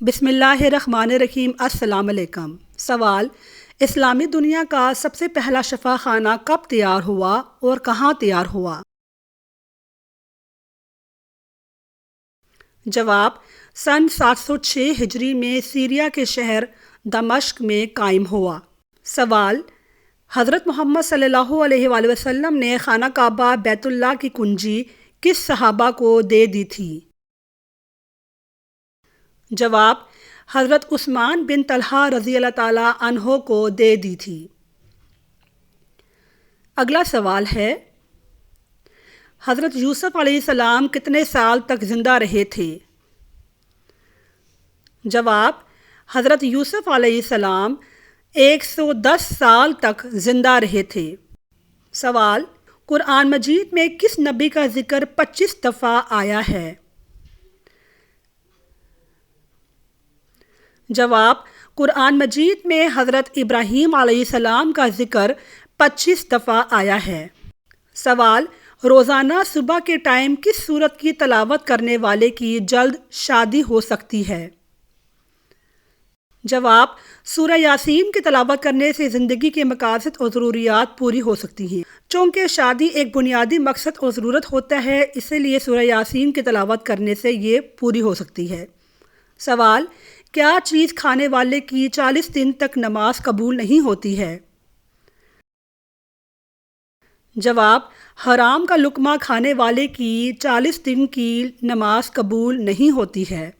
بسم اللہ الرحمن الرحیم۔ السلام علیکم۔ سوال: اسلامی دنیا کا سب سے پہلا شفا خانہ کب تیار ہوا اور کہاں تیار ہوا؟ جواب: سن 706 ہجری میں سیریا کے شہر دمشق میں قائم ہوا۔ سوال: حضرت محمد صلی اللہ علیہ وآلہ وسلم نے خانہ کعبہ بیت اللہ کی کنجی کس صحابہ کو دے دی تھی؟ جواب: حضرت عثمان بن طلحہ رضی اللہ تعالیٰ عنہ کو دے دی تھی۔ اگلا سوال ہے: حضرت یوسف علیہ السلام کتنے سال تک زندہ رہے تھے؟ جواب: حضرت یوسف علیہ السلام 110 سال تک زندہ رہے تھے۔ سوال: قرآن مجید میں کس نبی کا ذکر 25 دفعہ آیا ہے؟ جواب: قرآن مجید میں حضرت ابراہیم علیہ السلام کا ذکر 25 دفعہ آیا ہے۔ سوال: روزانہ صبح کے ٹائم کس سورت کی تلاوت کرنے والے کی جلد شادی ہو سکتی ہے؟ جواب: سورہ یاسین کی تلاوت کرنے سے زندگی کے مقاصد اور ضروریات پوری ہو سکتی ہیں۔ چونکہ شادی ایک بنیادی مقصد اور ضرورت ہوتا ہے، اسی لیے سورہ یاسین کی تلاوت کرنے سے یہ پوری ہو سکتی ہے۔ سوال: کیا چیز کھانے والے کی 40 دن تک نماز قبول نہیں ہوتی ہے؟ جواب: حرام کا لقمہ کھانے والے کی 40 دن کی نماز قبول نہیں ہوتی ہے۔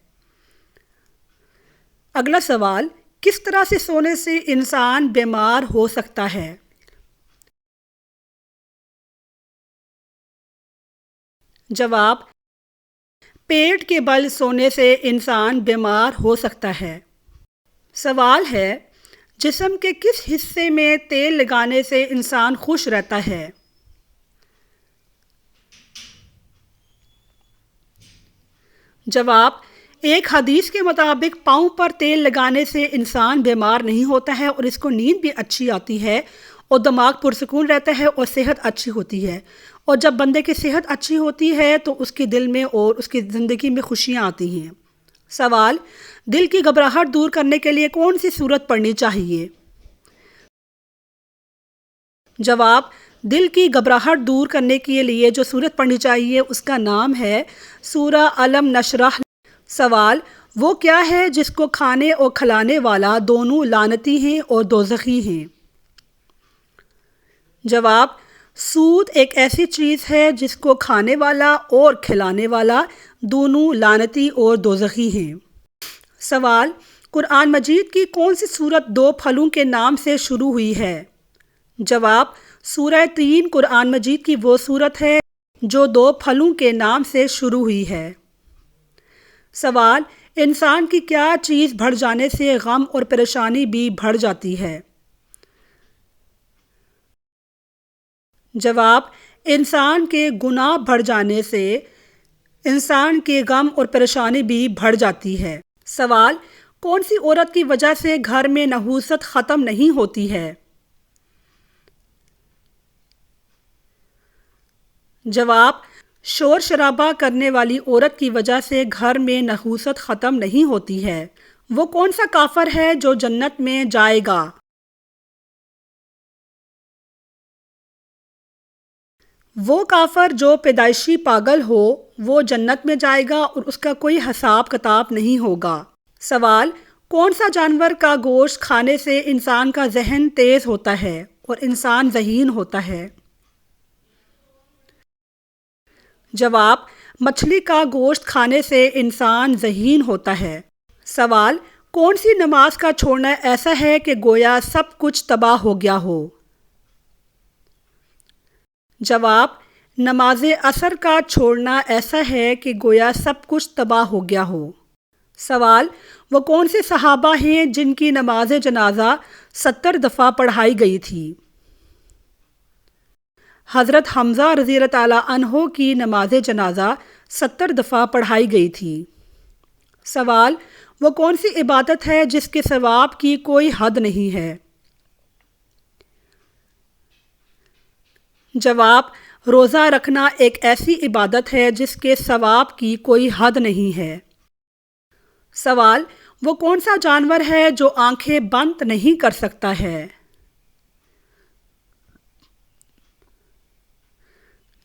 اگلا سوال: کس طرح سے سونے سے انسان بیمار ہو سکتا ہے؟ جواب: پیٹ کے بل سونے سے انسان بیمار ہو سکتا ہے۔ سوال ہے: جسم کے کس حصے میں تیل لگانے سے انسان خوش رہتا ہے؟ جواب: ایک حدیث کے مطابق پاؤں پر تیل لگانے سے انسان بیمار نہیں ہوتا ہے اور اس کو نیند بھی اچھی آتی ہے اور دماغ پرسکون رہتا ہے اور صحت اچھی ہوتی ہے، اور جب بندے کی صحت اچھی ہوتی ہے تو اس کے دل میں اور اس کی زندگی میں خوشیاں آتی ہیں۔ سوال: دل کی گھبراہٹ دور کرنے کے لیے کون سی سورت پڑھنی چاہیے؟ جواب: دل کی گھبراہٹ دور کرنے کے لیے جو سورت پڑھنی چاہیے اس کا نام ہے سورہ الم نشرح۔ سوال: وہ کیا ہے جس کو کھانے اور کھلانے والا دونوں لعنتی ہیں اور دوزخی ہیں؟ جواب: سود ایک ایسی چیز ہے جس کو کھانے والا اور کھلانے والا دونوں لعنتی اور دوزخی ہیں۔ سوال: قرآن مجید کی کون سی سورت 2 پھلوں کے نام سے شروع ہوئی ہے؟ جواب: سورہ تین قرآن مجید کی وہ سورت ہے جو 2 پھلوں کے نام سے شروع ہوئی ہے۔ سوال: انسان کی کیا چیز بڑھ جانے سے غم اور پریشانی بھی بڑھ جاتی ہے؟ جواب: انسان کے گناہ بڑھ جانے سے انسان کے غم اور پریشانی بھی بڑھ جاتی ہے۔ سوال: کون سی عورت کی وجہ سے گھر میں نحوست ختم نہیں ہوتی ہے؟ جواب: شور شرابہ کرنے والی عورت کی وجہ سے گھر میں نحوست ختم نہیں ہوتی ہے۔ وہ کون سا کافر ہے جو جنت میں جائے گا؟ وہ کافر جو پیدائشی پاگل ہو وہ جنت میں جائے گا اور اس کا کوئی حساب کتاب نہیں ہوگا۔ سوال: کون سا جانور کا گوشت کھانے سے انسان کا ذہن تیز ہوتا ہے اور انسان ذہین ہوتا ہے؟ جواب: مچھلی کا گوشت کھانے سے انسان ذہین ہوتا ہے۔ سوال: کون سی نماز کا چھوڑنا ایسا ہے کہ گویا سب کچھ تباہ ہو گیا ہو؟ جواب: نماز عصر کا چھوڑنا ایسا ہے کہ گویا سب کچھ تباہ ہو گیا ہو۔ سوال: وہ کون سے صحابہ ہیں جن کی نماز جنازہ 70 دفعہ پڑھائی گئی تھی؟ حضرت حمزہ رضی اللہ تعالیٰ عنہ کی نماز جنازہ 70 دفعہ پڑھائی گئی تھی۔ سوال: وہ کون سی عبادت ہے جس کے ثواب کی کوئی حد نہیں ہے؟ جواب: روزہ رکھنا ایک ایسی عبادت ہے جس کے ثواب کی کوئی حد نہیں ہے۔ سوال: وہ کون سا جانور ہے جو آنکھیں بند نہیں کر سکتا ہے؟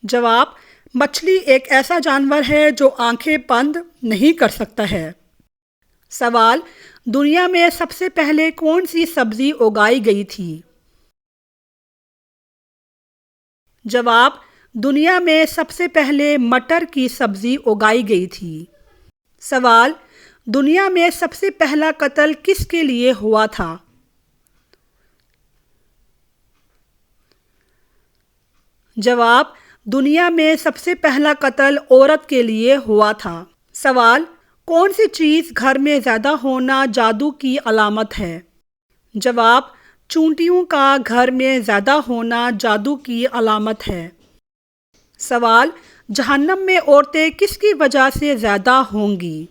جواب: مچھلی ایک ایسا جانور ہے جو آنکھیں بند نہیں کر سکتا ہے۔ سوال: دنیا میں سب سے پہلے کون سی سبزی اگائی گئی تھی؟ جواب: دنیا میں سب سے پہلے مٹر کی سبزی اگائی گئی تھی۔ سوال: دنیا میں سب سے پہلا قتل کس کے لیے ہوا تھا؟ جواب: دنیا میں سب سے پہلا قتل عورت کے لیے ہوا تھا۔ سوال: کون سی چیز گھر میں زیادہ ہونا جادو کی علامت ہے؟ جواب: چونٹیوں کا گھر میں زیادہ ہونا جادو کی علامت ہے۔ سوال: جہنم میں عورتیں کس کی وجہ سے زیادہ ہوں گی؟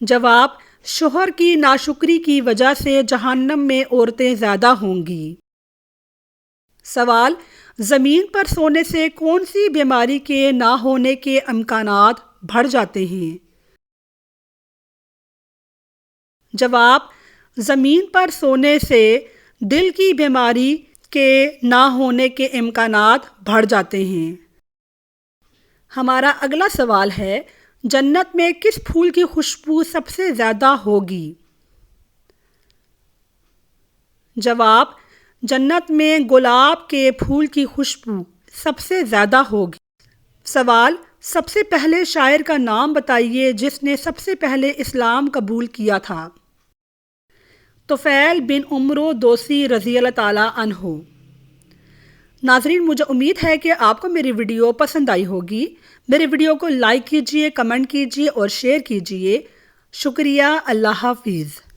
جواب: شوہر کی ناشکری کی وجہ سے جہنم میں عورتیں زیادہ ہوں گی۔ سوال: زمین پر سونے سے کون سی بیماری کے نہ ہونے کے امکانات بڑھ جاتے ہیں؟ جواب: زمین پر سونے سے دل کی بیماری کے نہ ہونے کے امکانات بڑھ جاتے ہیں۔ ہمارا اگلا سوال ہے: جنت میں کس پھول کی خوشبو سب سے زیادہ ہوگی؟ جواب: جنت میں گلاب کے پھول کی خوشبو سب سے زیادہ ہوگی۔ سوال: سب سے پہلے شاعر کا نام بتائیے جس نے سب سے پہلے اسلام قبول کیا تھا۔ طفیل بن عمرو دوسی رضی اللہ تعالیٰ عنہ۔ ناظرین، مجھے امید ہے کہ آپ کو میری ویڈیو پسند آئی ہوگی۔ میری ویڈیو کو لائک کیجیے، کمنٹ کیجیے اور شیئر کیجیے۔ شکریہ۔ اللہ حافظ۔